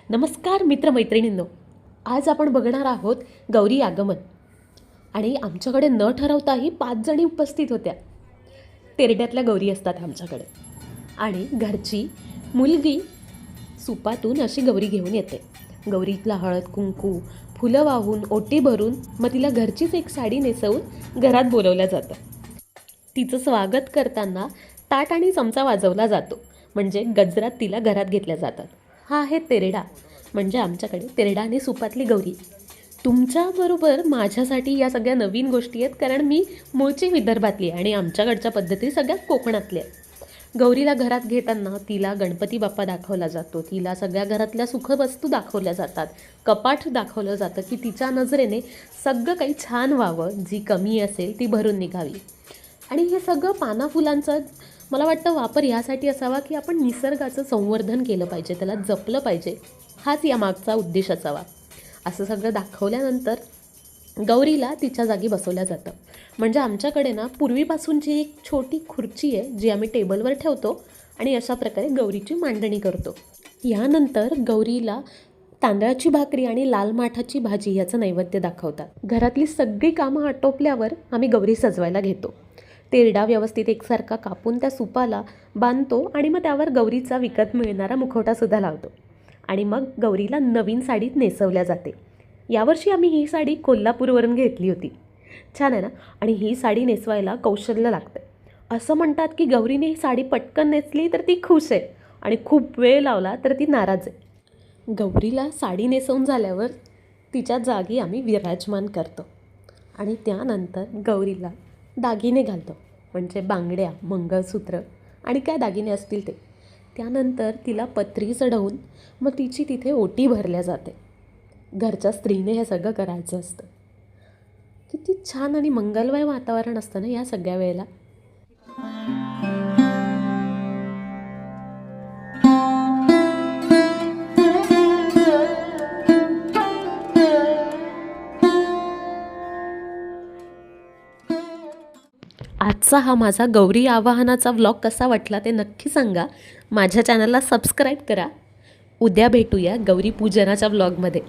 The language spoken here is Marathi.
नमस्कार मित्रमैत्रिणींनो, आज आपण बघणार आहोत गौरी आगमन. आणि आमच्याकडे न ठरवताही 5 जणी उपस्थित होत्या. तेरड्यातल्या गौरी असतात आमच्याकडे आणि घरची मुलगी सुपातून अशी गौरी घेऊन येते. गौरीला हळद कुंकू फुलं वाहून ओटी भरून मग तिला घरचीच एक साडी नेसवून घरात बोलवलं जातं. तिचं स्वागत करताना ताट आणि चमचा वाजवला जातो, म्हणजे गजरात तिला घरात घेतल्या जातात. हा आहे तेरडा, म्हणजे आमच्याकडे तेरडा आणि सुपातली गौरी. तुमच्याबरोबर माझ्यासाठी या सगळ्या नवीन गोष्टी आहेत, कारण मी मूळची विदर्भातली आणि आमच्याकडच्या पद्धती सगळ्यात कोकणातल्या. गौरीला घरात घेताना तिला गणपती बाप्पा दाखवला जातो, तिला सगळ्या घरातल्या सुखवस्तू दाखवल्या जातात, कपाट दाखवलं जातं की तिच्या नजरेने सगळं काही छान व्हावं, जी कमी असेल ती भरून निघावी. आणि हे सगळं पाना फुलांचं मला वाटतं वापर यासाठी असावा की आपण निसर्गाचं संवर्धन केलं पाहिजे, त्याला जपलं पाहिजे, हाच यामागचा उद्देश असावा. असं सगळं दाखवल्यानंतर गौरीला तिच्या जागी बसवलं जातं. म्हणजे आमच्याकडे ना पूर्वीपासूनची एक छोटी खुर्ची आहे, जी आम्ही टेबलवर ठेवतो आणि अशा प्रकारे गौरीची मांडणी करतो. यानंतर गौरीला तांदळाची भाकरी आणि लाल माठाची भाजी याचं नैवेद्य दाखवतात. घरातली सगळी कामं आटोपल्यावर आम्ही गौरी सजवायला घेतो. तेरडा व्यवस्थित एकसारखा कापून त्या सुपाला बांधतो आणि मग त्यावर गौरीचा विकत मिळणारा मुखवटासुद्धा लावतो. आणि मग गौरीला नवीन साडीत नेसवल्या जाते. यावर्षी आम्ही ही साडी कोल्हापूरवरून घेतली होती. छान आहे ना. आणि ही साडी नेसवायला कौशल्य लागतं. असं म्हणतात की गौरीने ही साडी पटकन नेसली तर ती खुश आहे आणि खूप वेळ लावला तर ती नाराज आहे. गौरीला साडी नेसवून झाल्यावर तिच्या जागी आम्ही विराजमान करतो आणि त्यानंतर गौरीला दागिने घालतो, म्हणजे बांगड्या, मंगळसूत्र आणि काय दागिने असतील ते. त्यानंतर तिला पत्री चढवून मग तिची तिथे ओटी भरल्या जाते. घरच्या स्त्रीने हे सगळं करायचं असतं. किती छान आणि मंगलमय वातावरण असतं ना या सगळ्या वेळेला. आजचा हा माझा गौरी आवाहनाचा व्लॉग कसा वाटला ते नक्की सांगा. माझ्या चॅनलला सबस्क्राईब करा. उद्या भेटूया गौरी पूजनाच्या व्लॉगमध्ये.